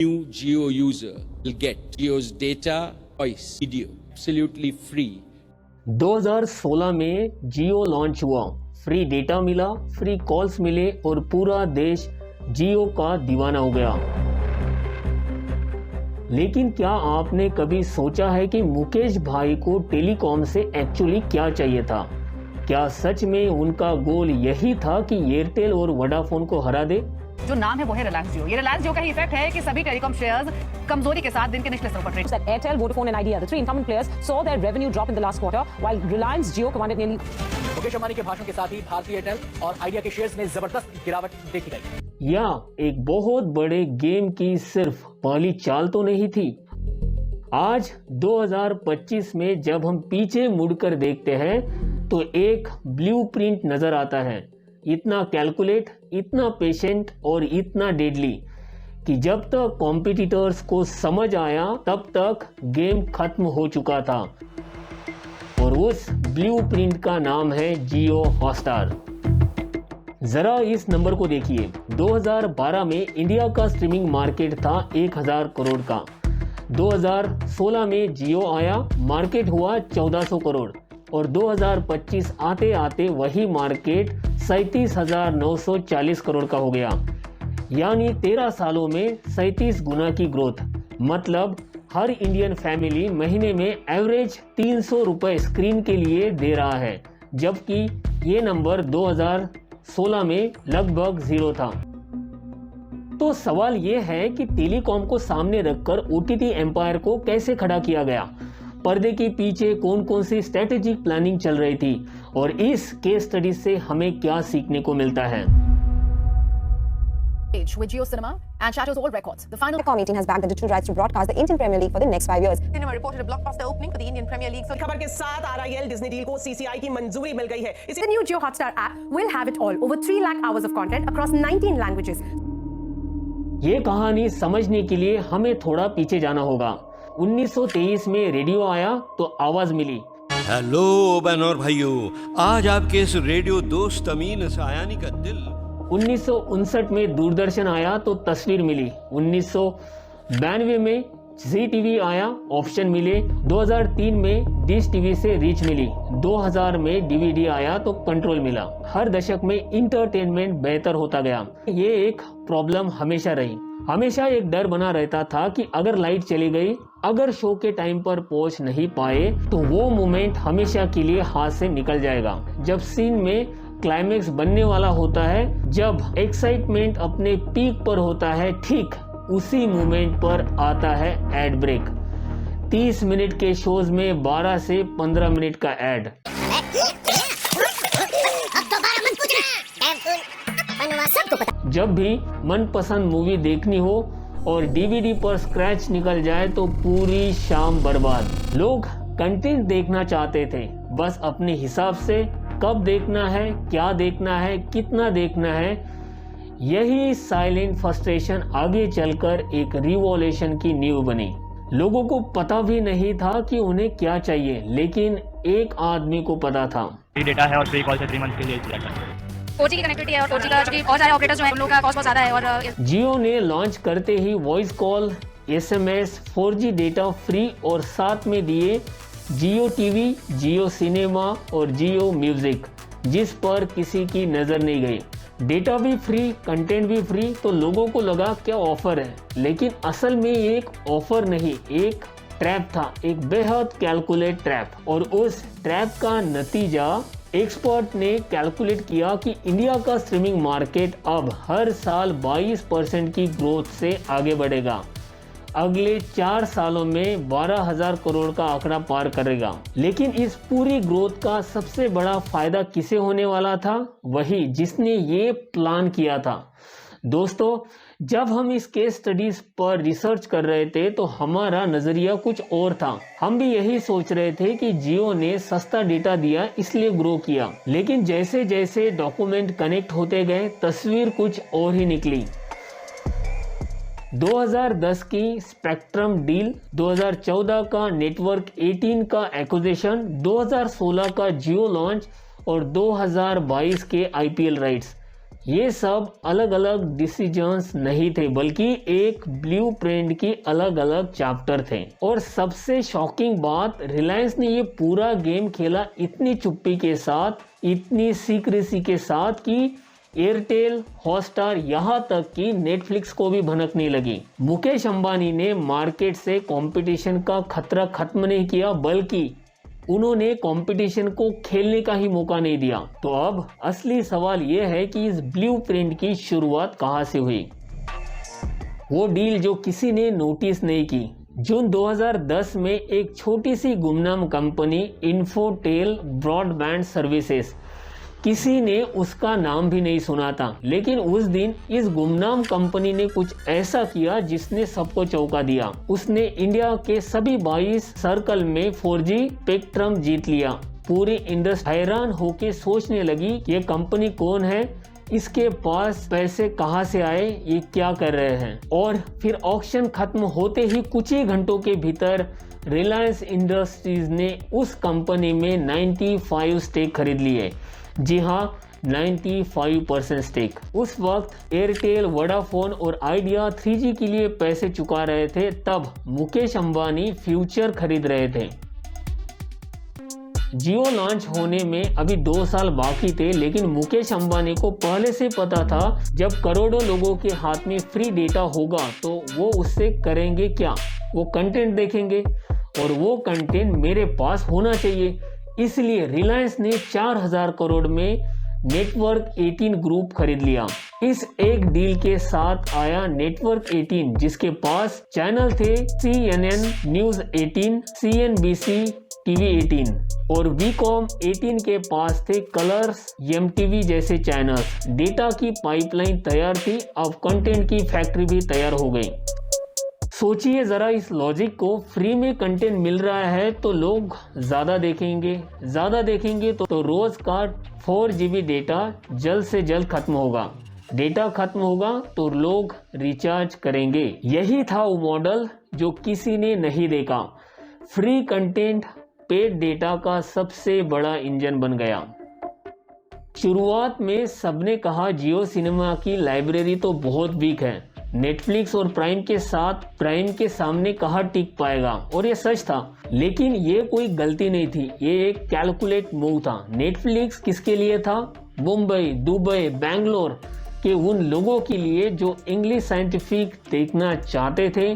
New Jio user will get Jio's data, voice, video absolutely free. 2016 में जियो launch हुआ, free data मिला, free calls मिले और पूरा देश जियो का दीवाना हो गया। लेकिन क्या आपने कभी सोचा है कि मुकेश भाई को टेलीकॉम से एक्चुअली क्या चाहिए था? क्या सच में उनका गोल यही था कि एयरटेल और वोडाफोन को हरा दे? जो नाम है वो है रिलायंस जियो। ये रिलायंस जियो का ही इफेक्ट है कि सभी टेलीकॉम शेयर्स कमजोरी के साथ दिन के निचले स्तरों पर trade. That Airtel, Vodafone and Idea, the three incumbent players, saw their revenue drop in the last quarter, while Reliance Jio commanded nearly. Mukesh Ambani के भाषण के साथ ही भारतीय एयरटेल और आइडिया के शेयर्स में जबरदस्त गिरावट देखी गई। या एक बहुत बड़े गेम की सिर्फ पहली चाल तो नहीं थी। आज 2025 में जब हम पीछे मुड़कर देखते हैं तो एक ब्लूप्रिंट नजर आता है, इतना कैलकुलेट, इतना पेशेंट और इतना डेडली कि जब तक कॉम्पिटिटर्स को समझ आया तब तक गेम खत्म हो चुका था। और उस ब्लूप्रिंट का नाम है जियो हॉटस्टार। जरा इस नंबर को देखिए, 2012 में इंडिया का स्ट्रीमिंग मार्केट था 1000 करोड़ का। 2016 में जियो आया, मार्केट हुआ 1400 करोड़ और 2025 आते आते वही मार्केट 37,940 करोड़ का हो गया। यानी 13 सालों में 37 गुना की ग्रोथ। मतलब हर इंडियन फैमिली महीने में एवरेज 300 रुपए स्क्रीन के लिए दे रहा है, जबकि ये नंबर 2016 में लगभग 0 था। तो सवाल ये है कि टेलीकॉम को सामने रखकर ओटीटी एम्पायर को कैसे खड़ा किया गया, पर्दे के पीछे कौन कौन सी स्ट्रेटेजिक प्लानिंग चल रही थी और इस केस स्टडी से हमें क्या सीखने को मिलता है। With Jio Cinema and shatters all records. The final Telecom meeting has bagged the digital rights to broadcast the Indian Premier League for the next 5 years. cinema reported a blockbuster opening for the Indian Premier League. So खबर के साथ RIL Disney deal को CCI की मंजूरी मिल गई है। the new Jio Hotstar app will have it all, over 3 lakh hours of content across 19 languages. ये कहानी समझने के लिए हमें थोड़ा पीछे जाना होगा। 1923 में रेडियो आया तो आवाज मिली। हेलो बहनों और भाइयों, आज आपके इस रेडियो दोस्त अमीन सायानी का दिल। 1959 में दूरदर्शन आया तो तस्वीर मिली। 1992 में जी टीवी आया, ऑप्शन मिले। 2003 में डिश टीवी से रीच मिली। 2000 में डीवीडी आया तो कंट्रोल मिला। हर दशक में इंटरटेनमेंट बेहतर होता गया। ये एक प्रॉब्लम हमेशा रही। हमेशा एक डर बना रहता था कि अगर लाइट चली गई, अगर शो के टाइम पर पहुंच नहीं पाए तो वो मोमेंट हमेशा के लिए हाथ से निकल जाएगा। जब सीन में क्लाइमेक्स बनने वाला होता है, जब एक्साइटमेंट अपने पीक पर होता है, ठीक उसी मोमेंट पर आता है एड ब्रेक। 30 मिनट के शोज में 12 से 15 मिनट का एड। जब भी मनपसंद मूवी देखनी हो और डीवीडी पर स्क्रैच निकल जाए तो पूरी शाम बर्बाद। लोग कंटेंट देखना चाहते थे, बस अपने हिसाब से, कब देखना है, क्या देखना है, कितना देखना है। यही साइलेंट फ्रस्ट्रेशन आगे चलकर एक रिवॉल्यूशन की नींव बनी। लोगों को पता भी नहीं था कि उन्हें क्या चाहिए, लेकिन एक आदमी को पता था। फ्री डेटा है और फ्री कॉल से 3 मंथ के लिए किया था। 4G की कनेक्टिविटी है और 4G का जो और सारे ऑपरेटर्स जो है उन लोगों का कॉस्ट बहुत ज्यादा है। और जियो ने लॉन्च करते ही voice call, SMS, 4G data free और साथ में दिए जियो टीवी, जियो सिनेमा और जियो म्यूजिक, जिस पर किसी की नजर नहीं गई। डेटा भी फ्री, कंटेंट भी फ्री, तो लोगों को लगा क्या ऑफर है, लेकिन असल में एक ऑफर नहीं, एक ट्रैप था, एक बेहद कैलकुलेट ट्रैप। और उस ट्रैप का नतीजा एक्सपर्ट ने कैलकुलेट किया कि इंडिया का स्ट्रीमिंग मार्केट अब हर साल 22% की ग्रोथ से आगे बढ़ेगा। अगले 4 सालों में 12,000 करोड़ का आंकड़ा पार करेगा। लेकिन इस पूरी ग्रोथ का सबसे बड़ा फायदा किसे होने वाला था? वही जिसने ये प्लान किया था। दोस्तों, जब हम इस केस स्टडीज पर रिसर्च कर रहे थे तो हमारा नजरिया कुछ और था। हम भी यही सोच रहे थे कि जियो ने सस्ता डेटा दिया इसलिए ग्रो किया, लेकिन जैसे जैसे डॉक्यूमेंट कनेक्ट होते गए तस्वीर कुछ और ही निकली। 2010 की स्पेक्ट्रम डील, 2014 का नेटवर्क 18 का एक्विजिशन, 2016 का जियो लॉन्च और 2022 के IPL राइट्स, ये सब अलग अलग डिसीजंस नहीं थे, बल्कि एक ब्लूप्रिंट की अलग अलग चैप्टर थे। और सबसे शॉकिंग बात, रिलायंस ने ये पूरा गेम खेला इतनी चुप्पी के साथ, इतनी सीक्रेसी के साथ कि एयरटेल, हॉटस्टार, यहाँ तक कि नेटफ्लिक्स को भी भनक नहीं लगी। मुकेश अंबानी ने मार्केट से कंपटीशन का खतरा खत्म नहीं किया, बल्कि उन्होंने कंपटीशन को खेलने का ही मौका नहीं दिया। तो अब असली सवाल यह है कि इस ब्लूप्रिंट की शुरुआत कहां से हुई? वो डील जो किसी ने नोटिस नहीं की। जून 2010 में एक छोटी सी गुमनाम कंपनी इन्फोटेल ब्रॉडबैंड सर्विसेज, किसी ने उसका नाम भी नहीं सुना था, लेकिन उस दिन इस गुमनाम कंपनी ने कुछ ऐसा किया जिसने सबको चौंका दिया। उसने इंडिया के सभी 22 सर्कल में 4G स्पेक्ट्रम जीत लिया। पूरी इंडस्ट्री हैरान होकर सोचने लगी कि ये कंपनी कौन है, इसके पास पैसे कहां से आए, ये क्या कर रहे हैं। और फिर ऑक्शन खत्म होते ही कुछ ही घंटों के भीतर रिलायंस इंडस्ट्रीज ने उस कंपनी में 95 स्टेक खरीद लिए। जी हाँ, 95% स्टेक। उस वक्त एयरटेल, वोडाफोन और आइडिया 3G के लिए पैसे चुका रहे थे, तब मुकेश अंबानी फ्यूचर खरीद रहे थे। जियो लॉन्च होने में अभी 2 साल बाकी थे, लेकिन मुकेश अंबानी को पहले से पता था जब करोड़ों लोगों के हाथ में फ्री डेटा होगा तो वो उससे करेंगे क्या? वो कंटेंट देखेंगे, और वो कंटेंट मेरे पास होना चाहिए। इसलिए रिलायंस ने 4000 करोड़ में नेटवर्क 18 ग्रुप खरीद लिया। इस एक डील के साथ आया नेटवर्क 18, जिसके पास चैनल थे CNN न्यूज 18, CNBC TV 18 और वीकॉम 18 के पास थे कलर्स, MTV जैसे चैनल्स। डेटा की पाइपलाइन तैयार थी, अब कंटेंट की फैक्ट्री भी तैयार हो गई। सोचिए जरा इस लॉजिक को, फ्री में कंटेंट मिल रहा है तो लोग ज़्यादा देखेंगे तो रोज़ का 4 GB डेटा जल्द से जल्द खत्म होगा। डेटा खत्म होगा तो लोग रिचार्ज करेंगे। यही था वो मॉडल जो किसी ने नहीं देखा। फ्री कंटेंट पेड डेटा का सबसे बड़ा इंजन बन गया। शुरुआत में सबने कहा जियो सिनेमा की लाइब्रेरी तो बहुत वीक है, नेटफ्लिक्स और प्राइम के सामने कहाँ टिक पाएगा, और ये सच था। लेकिन ये कोई गलती नहीं थी, ये एक कैलकुलेट मूव था। नेटफ्लिक्स किसके लिए था? मुंबई, दुबई, बेंगलोर के उन लोगों के लिए जो इंग्लिश साइंटिफिक देखना चाहते थे,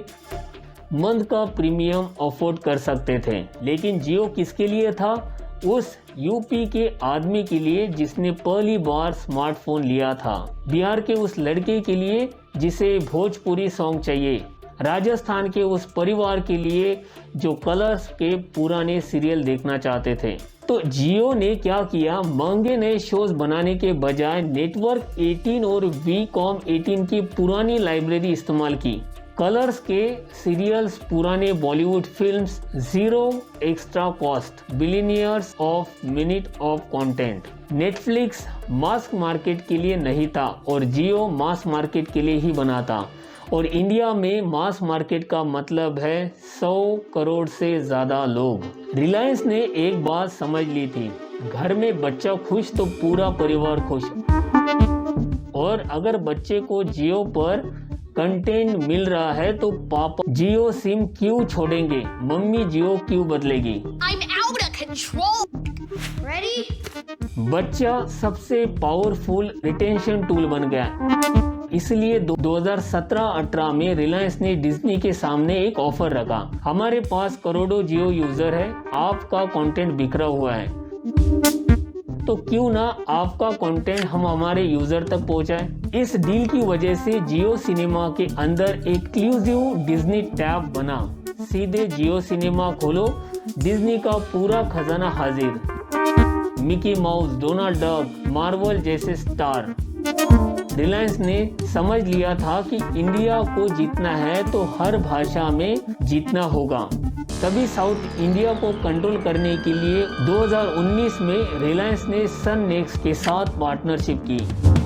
मंथ का प्रीमियम अफोर्ड कर सकते थे। लेकिन जियो किसके लिए था? उस यूपी के आदमी के लिए जिसने पहली बार स्मार्टफोन लिया था, बिहार के उस लड़के के लिए जिसे भोजपुरी सॉन्ग चाहिए, राजस्थान के उस परिवार के लिए जो कलर्स के पुराने सीरियल देखना चाहते थे। तो जियो ने क्या किया? महंगे नए शोज बनाने के बजाय नेटवर्क 18 और वीकॉम 18 की पुरानी लाइब्रेरी इस्तेमाल की। कलर्स के सीरियल्स, पुराने Bollywood films, 0 extra cost, billionaires of minute of content. Netflix mass market के लिए नहीं था और जियो मास मार्केट के लिए ही बना था। और इंडिया में मास मार्केट का मतलब है 100 करोड़ से ज़्यादा लोग। रिलायंस ने एक बात समझ ली थी, घर में बच्चा खुश तो पूरा परिवार खुश। और अगर बच्चे को जियो पर कंटेंट मिल रहा है तो पापा जियो सिम क्यों छोड़ेंगे, मम्मी जियो क्यों बदलेगी। I'm out of control. Ready? बच्चा सबसे पावरफुल रिटेंशन टूल बन गया। इसलिए 2017-18 में रिलायंस ने डिज्नी के सामने एक ऑफर रखा, हमारे पास करोड़ों जियो यूजर है, आपका कंटेंट बिखरा हुआ है, तो क्यों ना आपका कंटेंट हम हमारे यूजर तक पहुंचाए। इस डील की वजह से जियो सिनेमा के अंदर एक्सक्लूसिव डिज्नी टैब बना। सीधे जियो सिनेमा खोलो, डिज्नी का पूरा खजाना हाजिर, Mickey mouse, Donald duck, Marvel जैसे स्टार। रिलायंस ने समझ लिया था कि इंडिया को जीतना है तो हर भाषा में जीतना होगा। तभी साउथ इंडिया को कंट्रोल करने के लिए 2019 में रिलायंस ने सन नेक्स्ट के साथ पार्टनरशिप की।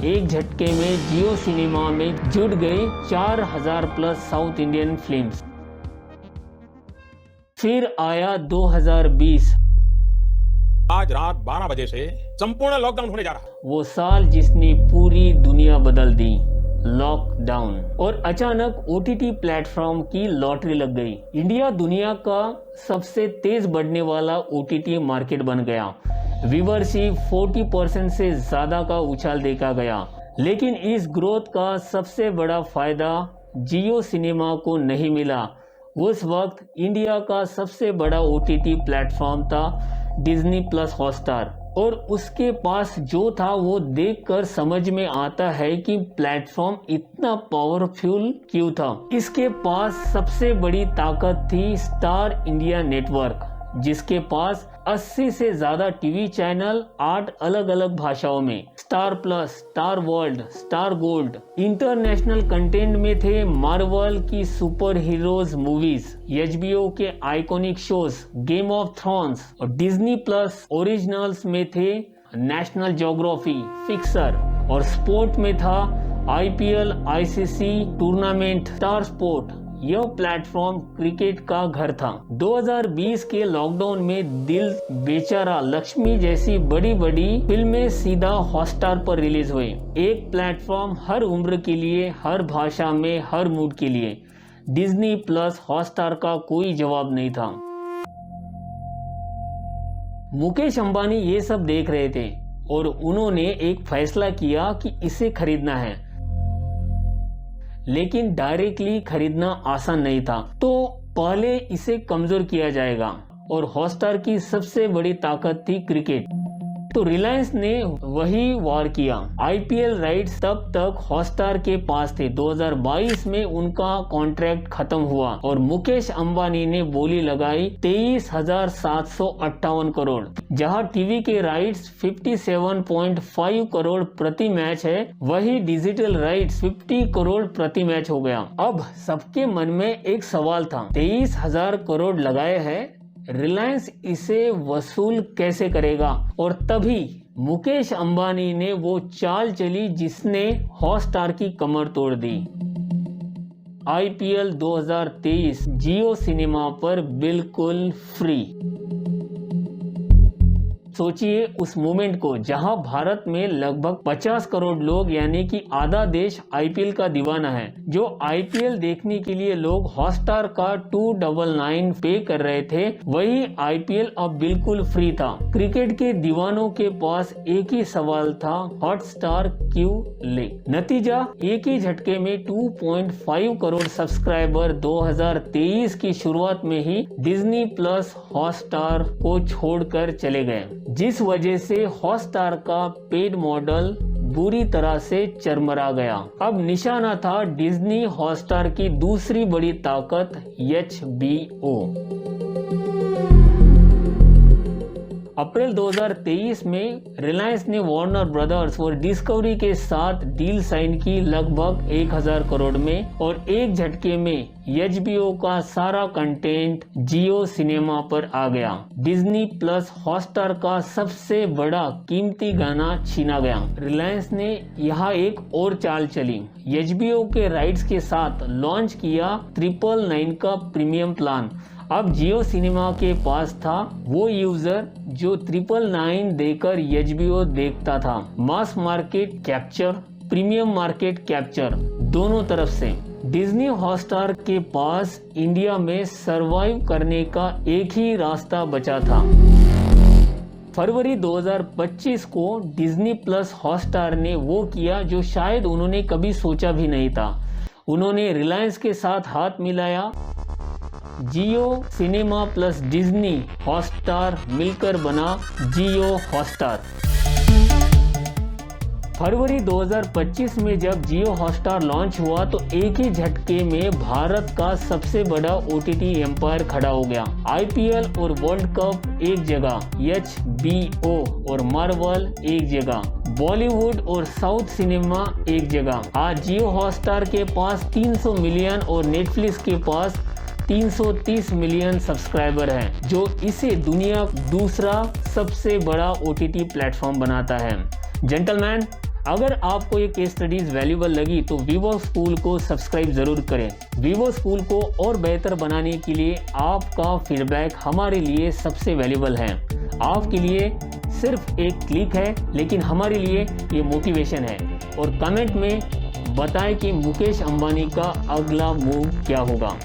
एक झटके में जियो सिनेमा में जुड़ गए 4000 प्लस साउथ इंडियन फिल्म्स। फिर आया 2020। आज रात 12 बजे से संपूर्ण लॉकडाउन होने जा रहा है। वो साल जिसने पूरी दुनिया बदल दी, लॉकडाउन। और अचानक ओटीटी प्लेटफॉर्म की लॉटरी लग गई। इंडिया दुनिया का सबसे तेज बढ़ने वाला ओटीटी मार्केट बन गया। व्यूअरशिप 40% से ज्यादा का उछाल देखा गया। लेकिन इस ग्रोथ का सबसे बड़ा फायदा जियो सिनेमा को नहीं मिला। उस वक्त इंडिया का सबसे बड़ा ओटीटी प्लेटफॉर्म था डिज्नी प्लस हॉटस्टार, और उसके पास जो था वो देखकर समझ में आता है कि प्लेटफॉर्म इतना पावरफुल क्यों था। इसके पास सबसे बड़ी ताकत थी स्टार इंडिया नेटवर्क, जिसके पास 80 से ज्यादा टीवी चैनल 8 अलग अलग भाषाओं में, star plus, star world, star gold. International content में थे मार्वल की सुपर हीरोज मूवीज, HBO के iconic shows, game of thrones, और डिज्नी प्लस ओरिजिनल्स में थे नेशनल ज्योग्राफी, फिक्सर, और स्पोर्ट में था IPL, ICC tournament, star sport. यह प्लेटफॉर्म क्रिकेट का घर था। 2020 के लॉकडाउन में दिल बेचारा, लक्ष्मी जैसी बड़ी बड़ी फिल्में सीधा हॉटस्टार पर रिलीज हुई। एक प्लेटफॉर्म हर उम्र के लिए, हर भाषा में, हर मूड के लिए। डिज्नी प्लस हॉटस्टार का कोई जवाब नहीं था। मुकेश अंबानी ये सब देख रहे थे और उन्होंने एक फैसला किया कि इसे खरीदना है। लेकिन डायरेक्टली खरीदना आसान नहीं था, तो पहले इसे कमजोर किया जाएगा, और हॉटस्टार की सबसे बड़ी ताकत थी क्रिकेट। तो रिलायंस ने वही वार किया। IPL राइट्स तब तक हॉटस्टार के पास थे। 2022 में उनका कॉन्ट्रैक्ट खत्म हुआ और मुकेश अंबानी ने बोली लगाई 23,758 करोड़। जहां टीवी के राइट्स 57.5 करोड़ प्रति मैच है, वही डिजिटल राइट्स 50 करोड़ प्रति मैच हो गया। अब सबके मन में एक सवाल था, 23,000 करोड़ लगाए हैं, रिलायंस इसे वसूल कैसे करेगा? और तभी मुकेश अंबानी ने वो चाल चली जिसने हॉटस्टार की कमर तोड़ दी। IPL 2023 जियो सिनेमा पर बिल्कुल फ्री। सोचिए उस मोमेंट को जहां भारत में लगभग 50 करोड़ लोग यानी कि आधा देश IPL का दीवाना है। जो IPL देखने के लिए लोग हॉटस्टार का 299 पे कर रहे थे, वही IPL अब बिल्कुल फ्री था। क्रिकेट के दीवानों के पास एक ही सवाल था, हॉटस्टार क्यों ले? नतीजा, एक ही झटके में 2.5 करोड़ सब्सक्राइबर 2023 की शुरुआत में ही डिज्नी प्लस हॉटस्टार को छोड़कर चले गए, जिस वजह से हॉटस्टार का पेड मॉडल बुरी तरह से चरमरा गया। अब निशाना था डिज्नी हॉटस्टार की दूसरी बड़ी ताकत HBO। अप्रैल 2023 में रिलायंस ने वार्नर ब्रदर्स और डिस्कवरी के साथ डील साइन की लगभग 1000 करोड़ में, और एक झटके में HBO का सारा कंटेंट जियो सिनेमा पर आ गया। डिज्नी प्लस हॉटस्टार का सबसे बड़ा कीमती गाना छीना गया। रिलायंस ने यहाँ एक और चाल चली। HBO के राइट्स के साथ लॉन्च किया 999 का प्रीमियम प्लान। अब जियो सिनेमा के पास था वो यूजर जो 999 देकर HBO देखता था। Mass market capture, premium market capture, दोनों तरफ से। डिज्नी हॉटस्टार के पास इंडिया में सरवाइव करने का एक ही रास्ता बचा था। फरवरी 2025 को डिज्नी प्लस हॉटस्टार ने वो किया जो शायद उन्होंने कभी सोचा भी नहीं था। उन्होंने रिलायंस के साथ हाथ मिलाया। जियो सिनेमा प्लस डिज्नी हॉटस्टार मिलकर बना जियो हॉटस्टार। फरवरी 2025 में जब जियो हॉटस्टार लॉन्च हुआ तो एक ही झटके में भारत का सबसे बड़ा OTT एम्पायर खड़ा हो गया। IPL और वर्ल्ड कप एक जगह, HBO और मार्वल एक जगह, बॉलीवुड और साउथ सिनेमा एक जगह। आज जियो हॉटस्टार के पास 300 मिलियन और नेटफ्लिक्स के पास 330 मिलियन सब्सक्राइबर हैं, जो इसे दुनिया दूसरा सबसे बड़ा OTT प्लेटफॉर्म बनाता है। जेंटलमैन, अगर आपको ये केस स्टडीज वैल्यूबल लगी तो विवो स्कूल को सब्सक्राइब जरूर करें। विवो स्कूल को और बेहतर बनाने के लिए आपका फीडबैक हमारे लिए सबसे वैल्यूबल है। आपके लिए सिर्फ एक क्लिक है, लेकिन हमारे लिए ये मोटिवेशन है। और कमेंट में बताएं कि मुकेश अंबानी का अगला मूव क्या होगा।